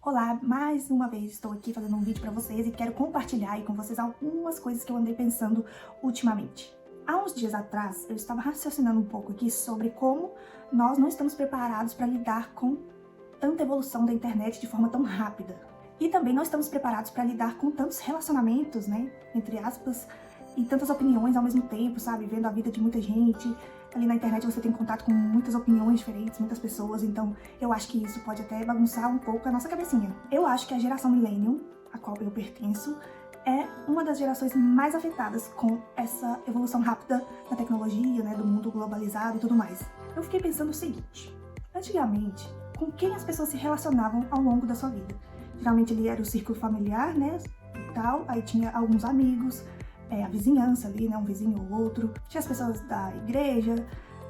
Olá, mais uma vez estou aqui fazendo um vídeo para vocês e quero compartilhar aí com vocês algumas coisas que eu andei pensando ultimamente. Há uns dias atrás, eu estava raciocinando um pouco aqui sobre como nós não estamos preparados para lidar com tanta evolução da internet de forma tão rápida. E também não estamos preparados para lidar com tantos relacionamentos, né, entre aspas, e tantas opiniões ao mesmo tempo, sabe, vendo a vida de muita gente. Ali na internet você tem contato com muitas opiniões diferentes, muitas pessoas, então eu acho que isso pode até bagunçar um pouco a nossa cabecinha. Eu acho que a geração Millennium, a qual eu pertenço, é uma das gerações mais afetadas com essa evolução rápida da tecnologia, né, do mundo globalizado e tudo mais. Eu fiquei pensando o seguinte: antigamente, com quem as pessoas se relacionavam ao longo da sua vida? Geralmente ali era o círculo familiar, né, e tal, aí tinha alguns amigos, a vizinhança ali, né, um vizinho ou outro, tinha as pessoas da igreja,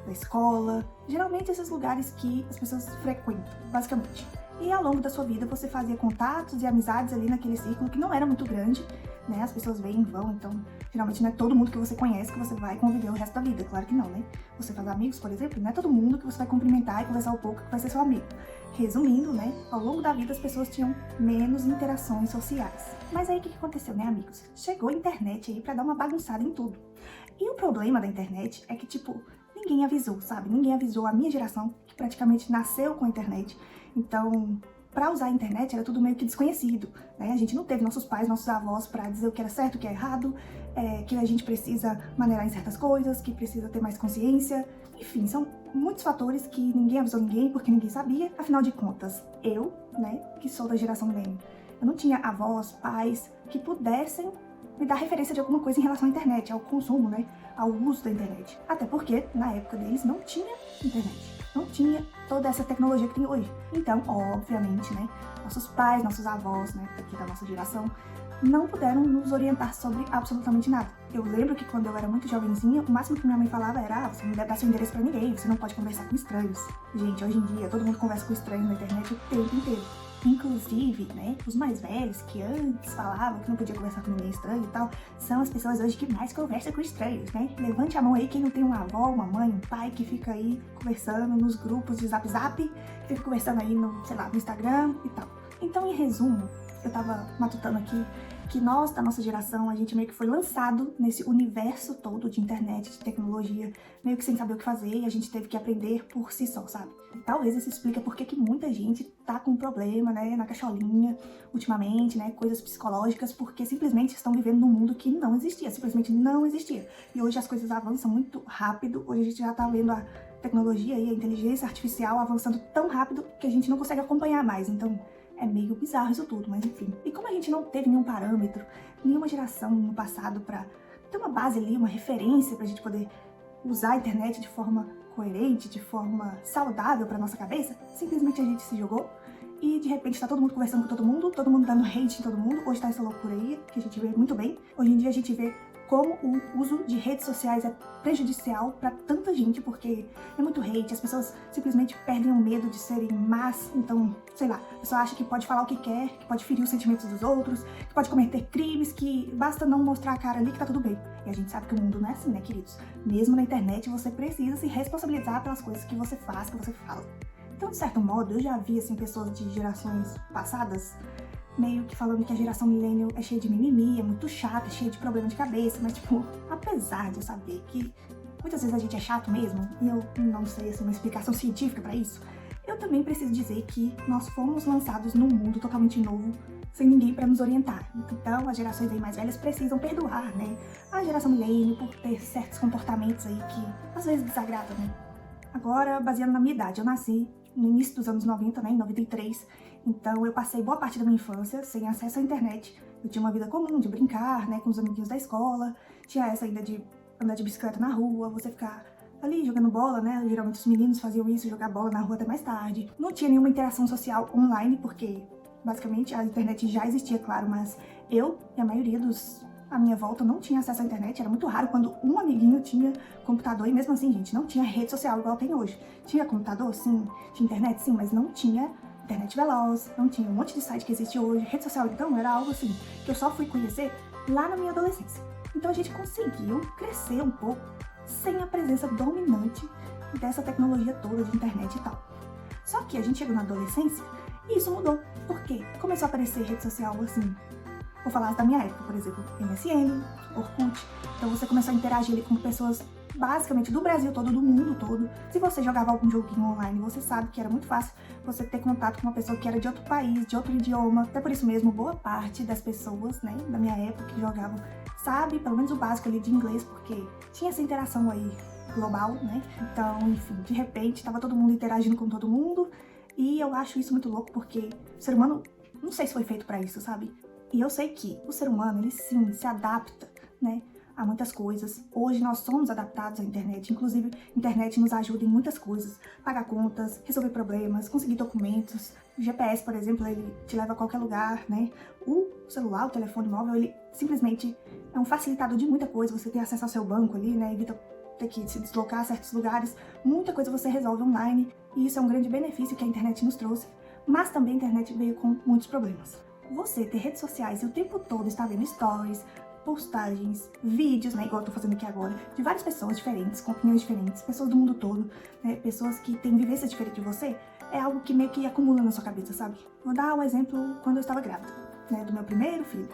da escola, geralmente esses lugares que as pessoas frequentam, basicamente. E ao longo da sua vida você fazia contatos e amizades ali naquele círculo que não era muito grande, né, as pessoas vêm e vão, então geralmente não é todo mundo que você conhece que você vai conviver o resto da vida, claro que não, né? Você faz amigos, por exemplo, não é todo mundo que você vai cumprimentar e conversar um pouco que vai ser seu amigo. Resumindo, né, ao longo da vida as pessoas tinham menos interações sociais. Mas aí o que aconteceu, né, amigos? Chegou a internet aí pra dar uma bagunçada em tudo. E o problema da internet é que, tipo, ninguém avisou, sabe? Ninguém avisou a minha geração, que praticamente nasceu com a internet. Então, pra usar a internet era tudo meio que desconhecido, né? A gente não teve nossos pais, nossos avós pra dizer o que era certo, o que é errado, que a gente precisa maneirar em certas coisas, que precisa ter mais consciência. Enfim, são muitos fatores que ninguém avisou ninguém porque ninguém sabia. Afinal de contas, eu, né, que sou da geração milênio, eu não tinha avós, pais que pudessem me dar referência de alguma coisa em relação à internet, ao consumo, né, ao uso da internet. Até porque, na época deles, não tinha internet. Não tinha toda essa tecnologia que tem hoje. Então, obviamente, né, nossos pais, nossos avós, né, aqui da nossa geração, não puderam nos orientar sobre absolutamente nada. Eu lembro que quando eu era muito jovenzinha, o máximo que minha mãe falava era: você não deve dar seu endereço pra ninguém, você não pode conversar com estranhos. Gente, hoje em dia, todo mundo conversa com estranhos na internet o tempo inteiro. Inclusive, né, os mais velhos, que antes falavam que não podia conversar com ninguém estranho e tal, são as pessoas hoje que mais conversam com estranhos, né? Levante a mão aí quem não tem uma avó, uma mãe, um pai que fica aí conversando nos grupos de Zap Zap, que fica conversando aí no, sei lá, no Instagram e tal. Então, em resumo, eu tava matutando aqui que nós, da nossa geração, a gente meio que foi lançado nesse universo todo de internet, de tecnologia, meio que sem saber o que fazer, e a gente teve que aprender por si só, sabe? Talvez isso explique por que muita gente tá com problema, né, na cacholinha, ultimamente, né, coisas psicológicas, porque simplesmente estão vivendo num mundo que não existia, simplesmente não existia. E hoje as coisas avançam muito rápido, hoje a gente já tá vendo a tecnologia e a inteligência artificial avançando tão rápido que a gente não consegue acompanhar mais, então é meio bizarro isso tudo, mas enfim. E como a gente não teve nenhum parâmetro, nenhuma geração no passado pra ter uma base ali, uma referência pra gente poder usar a internet de forma coerente, de forma saudável pra nossa cabeça, simplesmente a gente se jogou e de repente tá todo mundo conversando com todo mundo dando hate em todo mundo. Hoje tá essa loucura aí, que a gente vê muito bem. Hoje em dia a gente vê como o uso de redes sociais é prejudicial pra tanta gente, porque é muito hate, as pessoas simplesmente perdem o medo de serem más, então, sei lá, a pessoa acha que pode falar o que quer, que pode ferir os sentimentos dos outros, que pode cometer crimes, que basta não mostrar a cara ali que tá tudo bem. E a gente sabe que o mundo não é assim, né, queridos? Mesmo na internet, você precisa se responsabilizar pelas coisas que você faz, que você fala. Então, de certo modo, eu já vi, assim, pessoas de gerações passadas meio que falando que a geração millennial é cheia de mimimi, é muito chata, é cheia de problema de cabeça, mas tipo, apesar de eu saber que muitas vezes a gente é chato mesmo, e eu não sei assim, uma explicação científica pra isso, eu também preciso dizer que nós fomos lançados num mundo totalmente novo, sem ninguém pra nos orientar. Então as gerações aí mais velhas precisam perdoar, né, a geração millennial por ter certos comportamentos aí que às vezes desagradam, né. Agora, baseando na minha idade, eu nasci no início dos anos 90, né, em 93, então eu passei boa parte da minha infância sem acesso à internet. Eu tinha uma vida comum de brincar, né, com os amiguinhos da escola, tinha essa ainda de andar de bicicleta na rua, você ficar ali jogando bola, né, geralmente os meninos faziam isso, jogar bola na rua até mais tarde. Não tinha nenhuma interação social online, porque basicamente a internet já existia, claro, mas eu e a maioria à minha volta não tinha acesso à internet, era muito raro quando um amiguinho tinha computador, e mesmo assim, gente, não tinha rede social igual tem hoje. Tinha computador, sim, tinha internet, sim, mas não tinha internet veloz, não tinha um monte de site que existe hoje. Rede social, então, era algo assim, que eu só fui conhecer lá na minha adolescência. Então a gente conseguiu crescer um pouco sem a presença dominante dessa tecnologia toda de internet e tal. Só que a gente chegou na adolescência e isso mudou. Por quê? Começou a aparecer rede social assim. Vou falar da minha época, por exemplo, MSN, Orkut. Então você começou a interagir ali com pessoas basicamente do Brasil todo, do mundo todo. Se você jogava algum joguinho online, você sabe que era muito fácil você ter contato com uma pessoa que era de outro país, de outro idioma. Até por isso mesmo, boa parte das pessoas, né, da minha época que jogavam, sabe pelo menos o básico ali de inglês, porque tinha essa interação aí global, né? Então, enfim, de repente, tava todo mundo interagindo com todo mundo. E eu acho isso muito louco, porque o ser humano, não sei se foi feito pra isso, sabe? E eu sei que o ser humano, ele sim, se adapta, né, a muitas coisas. Hoje nós somos adaptados à internet, inclusive a internet nos ajuda em muitas coisas. Pagar contas, resolver problemas, conseguir documentos. O GPS, por exemplo, ele te leva a qualquer lugar, né? O celular, o telefone móvel, ele simplesmente é um facilitador de muita coisa. Você tem acesso ao seu banco ali, né? Evita ter que se deslocar a certos lugares. Muita coisa você resolve online. E isso é um grande benefício que a internet nos trouxe. Mas também a internet veio com muitos problemas. Você ter redes sociais e o tempo todo estar vendo stories, postagens, vídeos, né, igual eu tô fazendo aqui agora, de várias pessoas diferentes, com opiniões diferentes, pessoas do mundo todo, né, pessoas que têm vivências diferentes de você, é algo que meio que acumula na sua cabeça, sabe? Vou dar um exemplo quando eu estava grávida, né, do meu primeiro filho.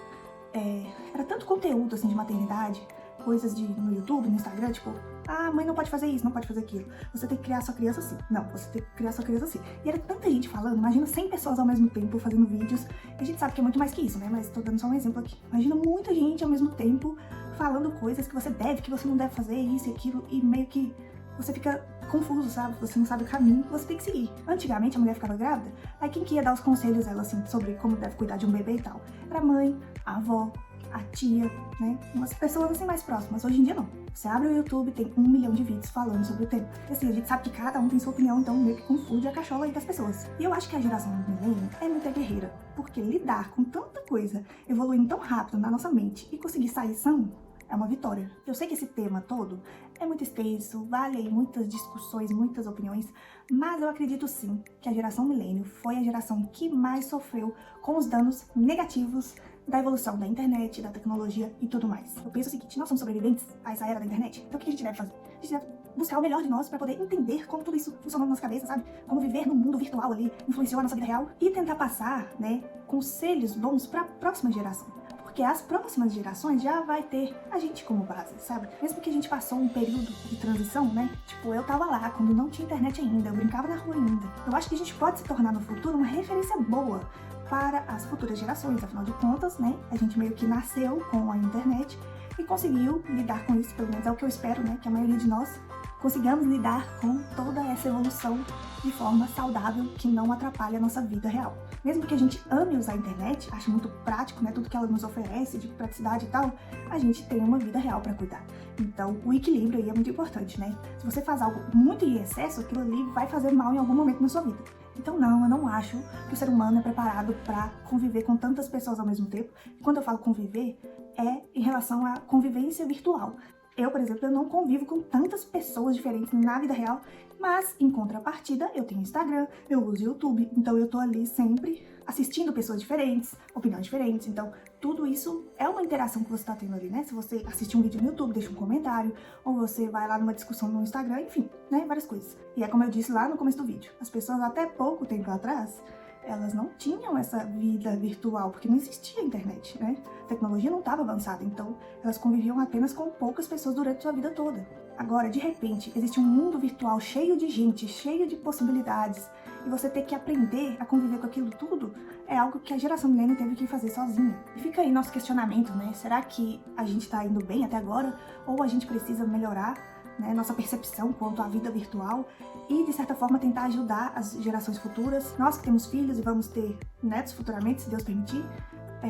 Era tanto conteúdo, assim, de maternidade, coisas no YouTube, no Instagram, tipo, ah, mãe não pode fazer isso, não pode fazer aquilo. Você tem que criar sua criança assim. Não, você tem que criar sua criança assim. E era tanta gente falando, imagina 100 pessoas ao mesmo tempo fazendo vídeos. E a gente sabe que é muito mais que isso, né? Mas tô dando só um exemplo aqui. Imagina muita gente ao mesmo tempo falando coisas que você deve, que você não deve fazer, isso e aquilo. E meio que você fica confuso, sabe? Você não sabe o caminho que você tem que seguir. Antigamente a mulher ficava grávida, aí quem que ia dar os conselhos a ela, assim, sobre como deve cuidar de um bebê e tal? Era a mãe, a avó, a tia, né? Umas pessoas assim mais próximas. Hoje em dia não. Você abre o YouTube, tem 1 milhão de vídeos falando sobre o tema. E assim, a gente sabe que cada um tem sua opinião, então meio que confunde a cachola aí das pessoas. E eu acho que a geração do milênio é muito guerreira, porque lidar com tanta coisa evoluindo tão rápido na nossa mente e conseguir sair são é uma vitória. Eu sei que esse tema todo é muito extenso, vale aí muitas discussões, muitas opiniões, mas eu acredito sim que a geração milênio foi a geração que mais sofreu com os danos negativos da evolução da internet, da tecnologia e tudo mais. Eu penso o seguinte, nós somos sobreviventes a essa era da internet, então o que a gente deve fazer? A gente deve buscar o melhor de nós para poder entender como tudo isso funciona na nossa cabeça, sabe? Como viver no mundo virtual ali influenciou a nossa vida real e tentar passar, né, conselhos bons para a próxima geração. Porque as próximas gerações já vai ter a gente como base, sabe? Mesmo que a gente passou um período de transição, né? Tipo, eu tava lá quando não tinha internet ainda, eu brincava na rua ainda. Eu acho que a gente pode se tornar no futuro uma referência boa para as futuras gerações. Afinal de contas, né? A gente meio que nasceu com a internet e conseguiu lidar com isso, pelo menos é o que eu espero, né? Que a maioria de nós consigamos lidar com toda essa evolução de forma saudável que não atrapalhe a nossa vida real. Mesmo que a gente ame usar a internet, ache muito prático, né, tudo que ela nos oferece de praticidade e tal, a gente tem uma vida real para cuidar. Então, o equilíbrio aí é muito importante, né? Se você faz algo muito em excesso, aquilo ali vai fazer mal em algum momento na sua vida. Então, não, eu não acho que o ser humano é preparado para conviver com tantas pessoas ao mesmo tempo. Quando eu falo conviver, é em relação à convivência virtual. Eu, por exemplo, eu não convivo com tantas pessoas diferentes na vida real, mas em contrapartida eu tenho Instagram, eu uso YouTube, então eu tô ali sempre assistindo pessoas diferentes, opiniões diferentes, então tudo isso é uma interação que você tá tendo ali, né? Se você assiste um vídeo no YouTube, deixa um comentário, ou você vai lá numa discussão no Instagram, enfim, né? Várias coisas. E é como eu disse lá no começo do vídeo, as pessoas até pouco tempo atrás, elas não tinham essa vida virtual, porque não existia internet, né? A tecnologia não estava avançada, então elas conviviam apenas com poucas pessoas durante a sua vida toda. Agora, de repente, existe um mundo virtual cheio de gente, cheio de possibilidades, e você ter que aprender a conviver com aquilo tudo é algo que a geração milênio teve que fazer sozinha. E fica aí nosso questionamento, né? Será que a gente tá indo bem até agora? Ou a gente precisa melhorar, né, nossa percepção quanto à vida virtual e, de certa forma, tentar ajudar as gerações futuras. Nós que temos filhos e vamos ter netos futuramente, se Deus permitir,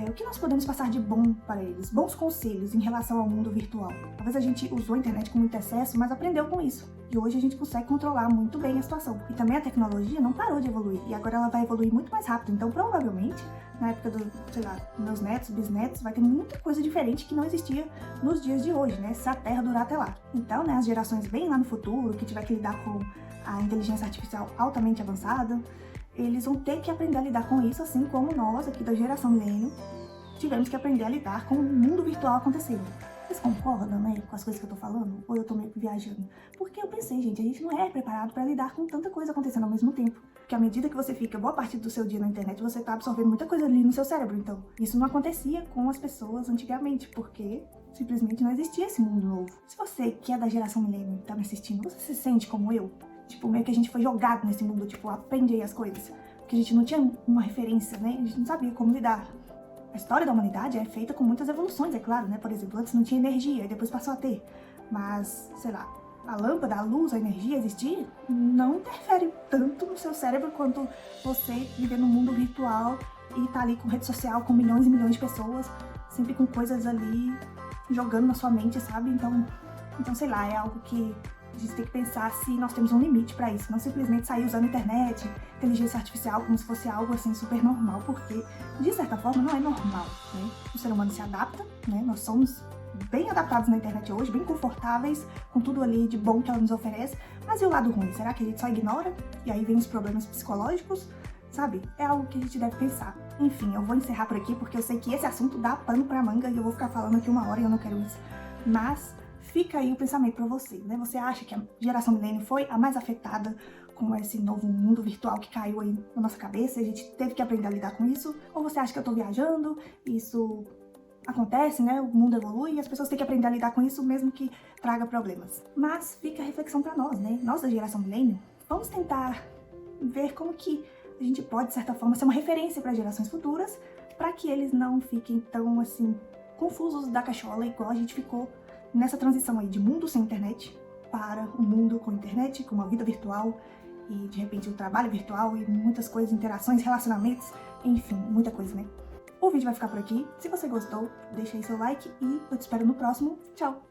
o que nós podemos passar de bom para eles? Bons conselhos em relação ao mundo virtual. Talvez a gente usou a internet com muito excesso, mas aprendeu com isso. E hoje a gente consegue controlar muito bem a situação. E também a tecnologia não parou de evoluir. E agora ela vai evoluir muito mais rápido. Então, provavelmente, na época meus netos, bisnetos, vai ter muita coisa diferente que não existia nos dias de hoje, né? Se a Terra durar até lá. Então, né, as gerações bem lá no futuro, que tiver que lidar com a inteligência artificial altamente avançada, eles vão ter que aprender a lidar com isso, assim como nós, aqui da geração milênio, tivemos que aprender a lidar com o mundo virtual acontecendo. Vocês concordam, né, com as coisas que eu tô falando? Ou eu tô meio que viajando? Porque eu pensei, gente, a gente não é preparado pra lidar com tanta coisa acontecendo ao mesmo tempo. Porque à medida que você fica boa parte do seu dia na internet, você tá absorvendo muita coisa ali no seu cérebro. Então, isso não acontecia com as pessoas antigamente, porque simplesmente não existia esse mundo novo. Se você, que é da geração milênio, tá me assistindo, você se sente como eu? Tipo, meio que a gente foi jogado nesse mundo, tipo, aprende aí as coisas. Porque a gente não tinha uma referência, né? A gente não sabia como lidar. A história da humanidade é feita com muitas evoluções, é claro, né? Por exemplo, antes não tinha energia e depois passou a ter. Mas, sei lá, a lâmpada, a luz, a energia existir não interfere tanto no seu cérebro quanto você viver no mundo virtual e tá ali com rede social com milhões e milhões de pessoas, sempre com coisas ali jogando na sua mente, sabe? Então sei lá, é algo que a gente tem que pensar se nós temos um limite pra isso, não simplesmente sair usando a internet, inteligência artificial como se fosse algo assim super normal, porque de certa forma não é normal, né? O ser humano se adapta, né? Nós somos bem adaptados na internet hoje, bem confortáveis com tudo ali de bom que ela nos oferece, mas e o lado ruim? Será que a gente só ignora? E aí vem os problemas psicológicos? Sabe? É algo que a gente deve pensar. Enfim, eu vou encerrar por aqui porque eu sei que esse assunto dá pano pra manga e eu vou ficar falando aqui 1 hora e eu não quero isso. Mas fica aí o pensamento pra você, né? Você acha que a geração milênio foi a mais afetada com esse novo mundo virtual que caiu aí na nossa cabeça e a gente teve que aprender a lidar com isso? Ou você acha que eu tô viajando, isso acontece, né? O mundo evolui e as pessoas têm que aprender a lidar com isso mesmo que traga problemas. Mas fica a reflexão pra nós, né? Nós da geração milênio, vamos tentar ver como que a gente pode, de certa forma, ser uma referência para gerações futuras, para que eles não fiquem tão, assim, confusos da cachola, igual a gente ficou nessa transição aí de mundo sem internet para um mundo com internet, com uma vida virtual e, de repente, o trabalho virtual e muitas coisas, interações, relacionamentos, enfim, muita coisa, né? O vídeo vai ficar por aqui. Se você gostou, deixa aí seu like e eu te espero no próximo. Tchau!